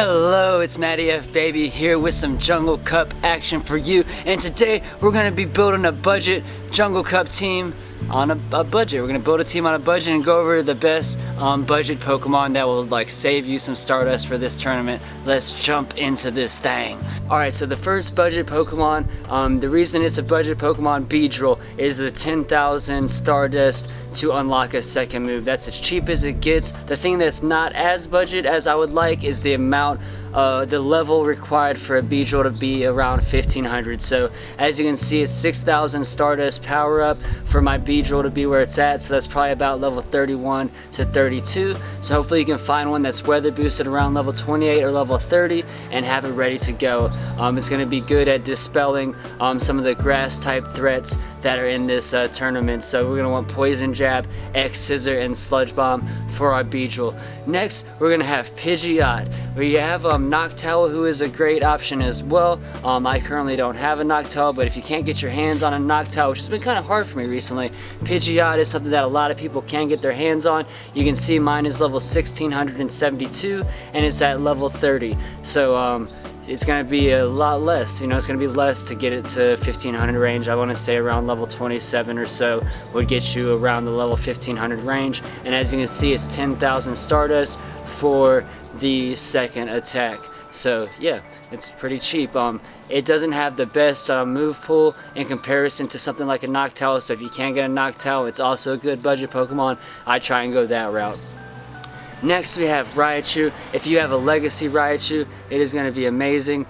Hello, it's MattyFBaby here with some Jungle Cup action for you, and today we're going to be building a budget Jungle Cup team on a budget. We're going to build a team on a budget and go over the best budget Pokemon that will save you some Stardust for this tournament. Let's jump into this thing. Alright, so the first budget Pokemon, the reason it's a budget Pokemon, Beedrill, is the 10,000 Stardust to unlock a second move. That's as cheap as it gets. The thing that's not as budget as I would like is the amount, the level required for a Beedrill to be around 1500. So as you can see, it's 6,000 Stardust power up for my Beedrill to be where it's at. So that's probably about level 31 to 32. So hopefully you can find one that's weather boosted around level 28 or level 30 and have it ready to go. It's going to be good at dispelling some of the grass type threats that are in this tournament. So we're going to want Poison Jab, X Scissor, and Sludge Bomb for our Beedrill. Next, we're going to have Pidgeot. We have Noctowl, who is a great option as well. I currently don't have a Noctowl, but if you can't get your hands on a Noctowl, which has been kind of hard for me recently, Pidgeot is something that a lot of people can get their hands on. You can see mine is level 1672 and it's at level 30. So it's going to be a lot less, it's going to be less to get it to 1500 range. I want to say around level 27 or so would get you around the level 1500 range. And as you can see, it's 10,000 Stardust for the second attack. So yeah, it's pretty cheap. It doesn't have the best move pool in comparison to something like a Noctowl, so if you can't get a Noctowl, it's also a good budget Pokemon. I try and go that route. Next we have Raichu. If you have a Legacy Raichu, it is going to be amazing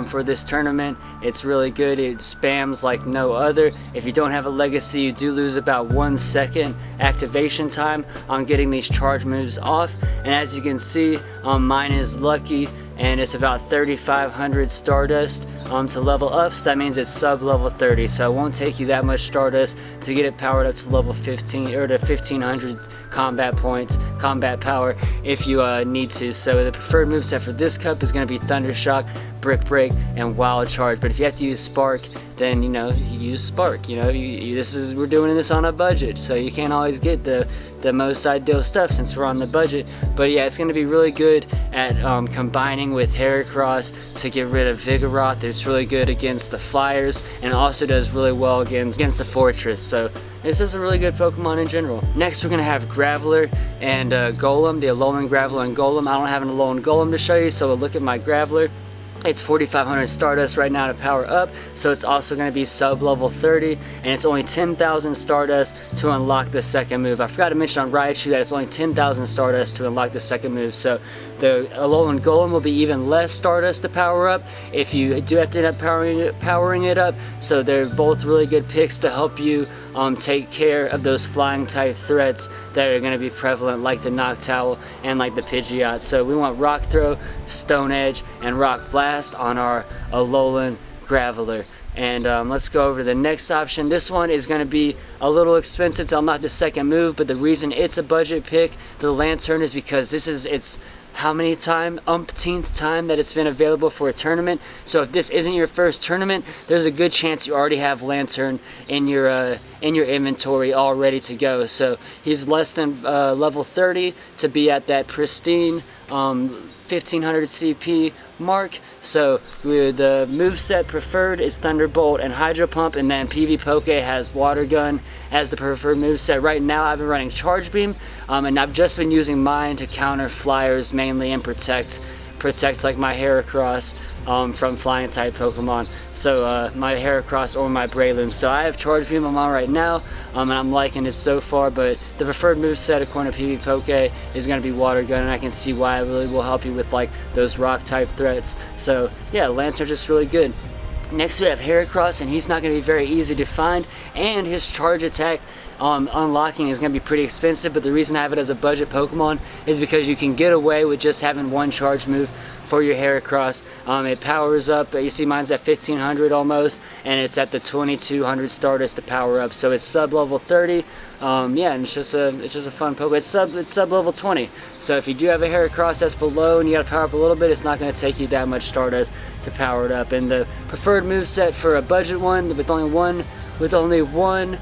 for this tournament. It's really good. It spams like no other. If you don't have a Legacy, you do lose about 1 second activation time on getting these charge moves off. And as you can see, mine is lucky, and it's about 3,500 Stardust to level up, so that means it's sub level 30, so it won't take you that much Stardust to get it powered up to level 15 or to 1,500 combat points, combat power if you need to. So the preferred moveset for this cup is going to be Thunder Shock, Brick Break, and Wild Charge. But if you have to use Spark, then you use Spark. We're doing this on a budget, so you can't always get the most ideal stuff since we're on the budget. But yeah, it's going to be really good at combining with Heracross to get rid of Vigoroth. It's really good against the Flyers, and also does really well against the Fortress. So it's just a really good Pokemon in general. Next, we're going to have Graveler and Golem, the Alolan Graveler and Golem. I don't have an Alolan Golem to show you, so we'll look at my Graveler. It's 4,500 Stardust right now to power up, so it's also going to be sub level 30, and it's only 10,000 Stardust to unlock the second move. I forgot to mention on Raichu that it's only 10,000 Stardust to unlock the second move, so the Alolan Golem will be even less Stardust to power up if you do have to end up powering it up. So they're both really good picks to help you take care of those flying type threats that are going to be prevalent, like the Noctowl and like the Pidgeot. So we want Rock Throw, Stone Edge, and Rock Blast on our Alolan Graveler. And let's go over to the next option. This one is going to be a little expensive to unlock the second move, but the reason it's a budget pick, the Lantern, is because it's how many umpteenth time that it's been available for a tournament. So if this isn't your first tournament, there's a good chance you already have Lantern in your inventory all ready to go. So he's less than level 30 to be at that pristine 1,500 CP mark. So the moveset preferred is Thunderbolt and Hydro Pump, and then PvPoke has Water Gun as the preferred moveset. Right now I've been running Charge Beam, and I've just been using mine to counter Flyers mainly and protect like my Heracross from flying type Pokemon. So my Heracross or my Breloom. So I have Charge Beam on right now, and I'm liking it so far, but the preferred moveset according to PvPoke is going to be Water Gun, and I can see why it really will help you with like those rock type threats. So yeah, Lantern's just really good. Next we have Heracross, and he's not going to be very easy to find, and his charge attack unlocking is going to be pretty expensive, but the reason I have it as a budget Pokemon is because you can get away with just having one charge move for your Heracross. It powers up, you see mine's at 1,500 almost, and it's at the 2,200 Stardust to power up, so it's sub level 30. Yeah, and it's just a fun Pokemon. It's sub level 20. So if you do have a Heracross that's below and you got to power up a little bit, it's not going to take you that much Stardust to power it up. And the preferred moveset for a budget one with only one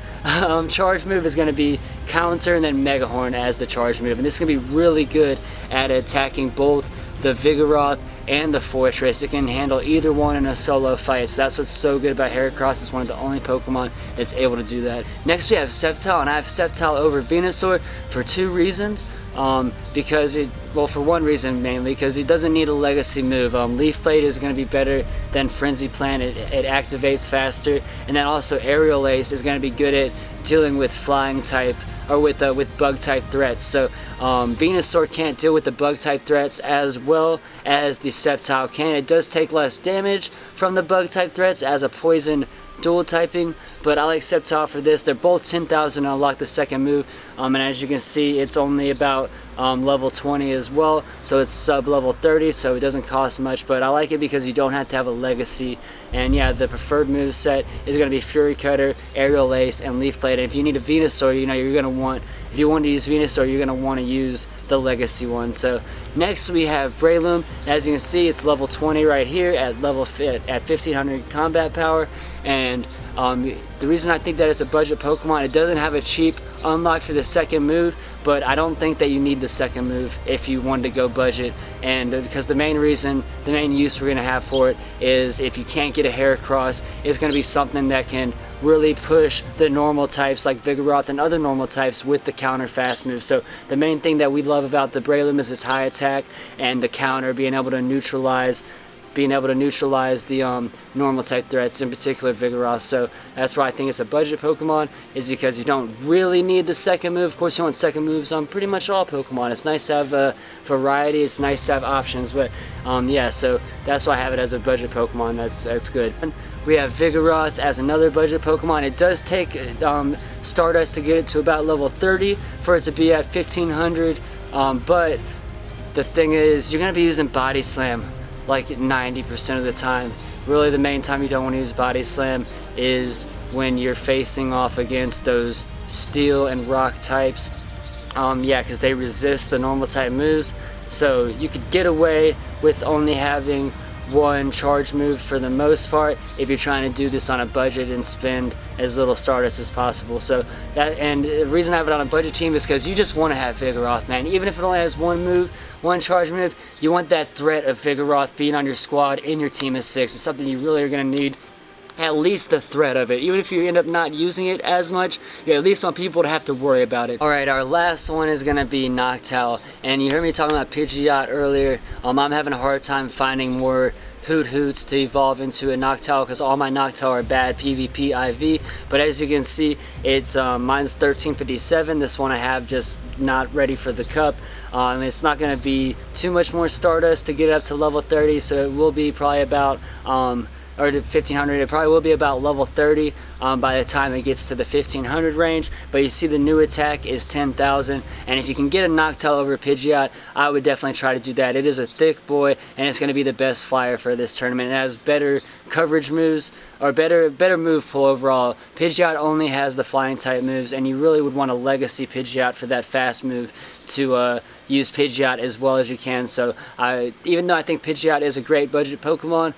charge move is going to be Counter and then Megahorn as the charge move. And this is going to be really good at attacking both the Vigoroth and the Fortress. It can handle either one in a solo fight, so that's what's so good about Heracross. It's one of the only Pokemon that's able to do that. Next we have Sceptile, and I have Sceptile over Venusaur for 2 reasons. For one reason mainly, because he doesn't need a legacy move. Leaf Blade is going to be better than Frenzy Plant. It activates faster, and then also Aerial Ace is going to be good at dealing with flying type or with bug type threats. So Venusaur can't deal with the bug type threats as well as the Sceptile can. It does take less damage from the bug type threats as a poison dual typing, but I like Sceptile for this. They're both 10,000 to unlock the second move, and as you can see, it's only about level 20 as well, so it's sub level 30, so it doesn't cost much, but I like it because you don't have to have a legacy. And yeah, the preferred move set is going to be Fury Cutter, Aerial Ace, and Leaf Blade. And if you need a Venusaur, you're going to want, if you want to use Venusaur, you're going to want to use the legacy one. So next we have Breloom. As you can see, it's level 20 right here at at 1500 combat power, and the reason I think that it's a budget Pokemon, it doesn't have a cheap unlock for the second move, but I don't think that you need the second move if you wanted to go budget. And because the main use we're going to have for it is if you can't get a Heracross, it's going to be something that can really push the normal types like Vigoroth and other normal types with the counter fast move. So the main thing that we love about the Breloom is its high attack and the counter, being able to neutralize the normal type threats, in particular Vigoroth. So that's why I think it's a budget Pokemon, is because you don't really need the second move. Of course you want second moves on pretty much all Pokemon. It's nice to have a variety, it's nice to have options, but yeah, so that's why I have it as a budget Pokemon. That's good. We have Vigoroth as another budget Pokemon. It does take Stardust to get it to about level 30 for it to be at 1500, but the thing is, you're going to be using Body Slam like 90% of the time. Really, the main time you don't want to use Body Slam is when you're facing off against those Steel and Rock types. Yeah, because they resist the normal type moves. So you could get away with only having one charge move for the most part if you're trying to do this on a budget and spend as little Stardust as possible. So and the reason I have it on a budget team is because you just want to have Vigoroth, man. Even if it only has one move, one charge move, you want that threat of Vigoroth being on your squad in your team of 6. It's something you really are going to need. At least the threat of it. Even if you end up not using it as much, you at least want people to have to worry about it. Alright, our last one is going to be Noctowl. And you heard me talking about Pidgeot earlier. I'm having a hard time finding more Hoots to evolve into a Noctowl because all my Noctowl are bad PvP IV. But as you can see, it's mine's 1357. This one I have just not ready for the cup. It's not going to be too much more Stardust to get it up to level 30, so it will be probably about or to 1500, it probably will be about level 30 by the time it gets to the 1500 range. But you see the new attack is 10,000, and if you can get a Noctowl over Pidgeot, I would definitely try to do that. It is a thick boy, and it's going to be the best flyer for this tournament. It has better coverage moves, or better move pool overall. Pidgeot only has the flying type moves, and you really would want a legacy Pidgeot for that fast move to use Pidgeot as well as you can. So even though I think Pidgeot is a great budget Pokemon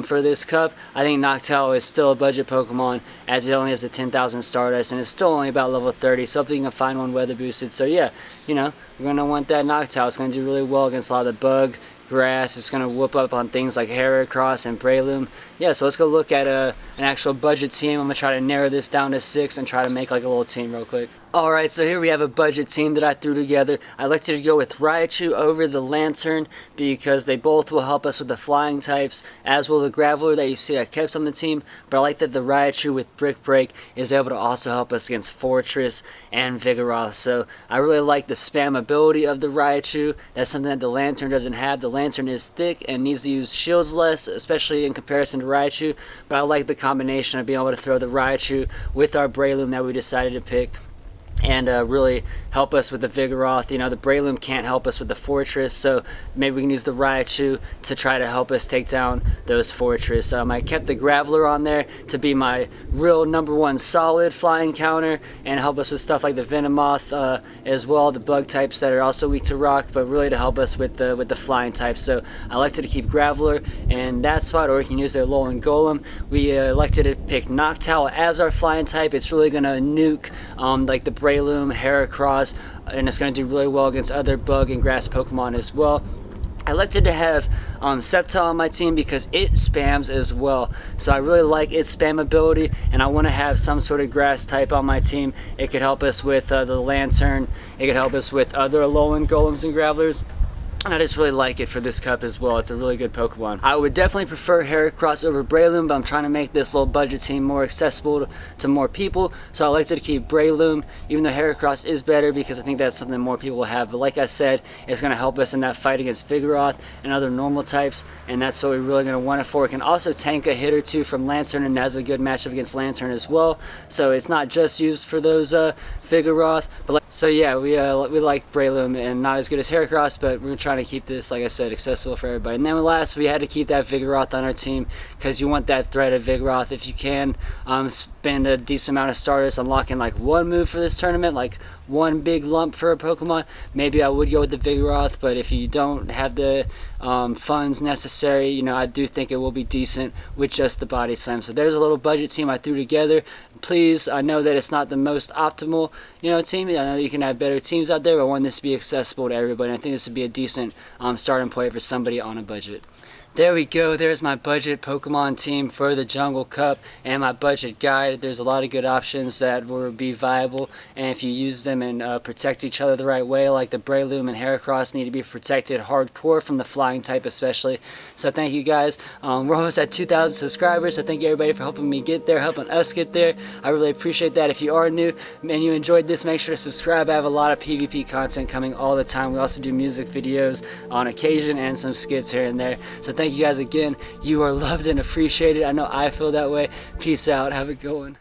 for this cup, I think Noctowl is still a budget Pokemon as it only has the 10,000 Stardust and it's still only about level 30, so hopefully you can find one weather boosted. So yeah, we're going to want that Noctowl. It's going to do really well against a lot of the bug, grass. It's going to whoop up on things like Heracross and Breloom. Yeah, so let's go look at an actual budget team. I'm going to try to narrow this down to 6 and try to make like a little team real quick. Alright, so here we have a budget team that I threw together. I elected to go with Raichu over the Lantern because they both will help us with the flying types, as will the Graveler that you see I kept on the team. But I like that the Raichu with Brick Break is able to also help us against Fortress and Vigoroth. So I really like the spam ability of the Raichu. That's something that the Lantern doesn't have. The Lantern is thick and needs to use shields less, especially in comparison to Raichu. But I like the combination of being able to throw the Raichu with our Breloom that we decided to pick, and really help us with the Vigoroth. The Breloom can't help us with the Fortress, so maybe we can use the Raichu to try to help us take down those Fortress. I kept the Graveler on there to be my real #1 solid flying counter and help us with stuff like the Venomoth as well, the bug types that are also weak to rock, but really to help us with the flying types. So I elected to keep Graveler in that spot, or we can use their Alolan Golem. We elected to pick Noctowl as our flying type. It's really going to nuke like the Breloom, Heracross, and it's going to do really well against other bug and grass Pokemon as well. I elected to have Sceptile on my team because it spams as well. So I really like its spam ability, and I want to have some sort of grass type on my team. It could help us with the Lantern. It could help us with other Alolan Golems and Gravelers. And I just really like it for this cup as well. It's a really good Pokemon. I would definitely prefer Heracross over Breloom, but I'm trying to make this little budget team more accessible to more people. So I elected to keep Breloom, even though Heracross is better because I think that's something more people will have. But like I said, it's going to help us in that fight against Vigoroth and other normal types, and that's what we're really going to want it for. It can also tank a hit or two from Lantern, and has a good matchup against Lantern as well. So it's not just used for those Vigoroth. But so yeah, we like Breloom, and not as good as Heracross, but we're trying to keep this, like I said, accessible for everybody. And then last, we had to keep that Vigoroth on our team because you want that threat of Vigoroth. If you can spend a decent amount of Stardust unlocking like one move for this tournament, like one big lump for a Pokemon, maybe I would go with the Vigoroth. But if you don't have the funds necessary, you know, I do think it will be decent with just the Body Slam. So there's a little budget team I threw together. Please, I know that it's not the most optimal, you know, team. I know you can have better teams out there, but I want this to be accessible to everybody. And I think this would be a decent starting point for somebody on a budget. There we go. There's my budget Pokemon team for the Jungle Cup and my budget guide. There's a lot of good options that will be viable, and if you use them and protect each other the right way, like the Breloom and Heracross need to be protected hardcore from the flying type especially. So thank you guys. We're almost at 2,000 subscribers, so thank you everybody for helping me get there, helping us get there. I really appreciate that. If you are new and you enjoyed this, make sure to subscribe. I have a lot of PvP content coming all the time. We also do music videos on occasion and some skits here and there. So thank you guys again. You are loved and appreciated. I know I feel that way. Peace out. Have a good one.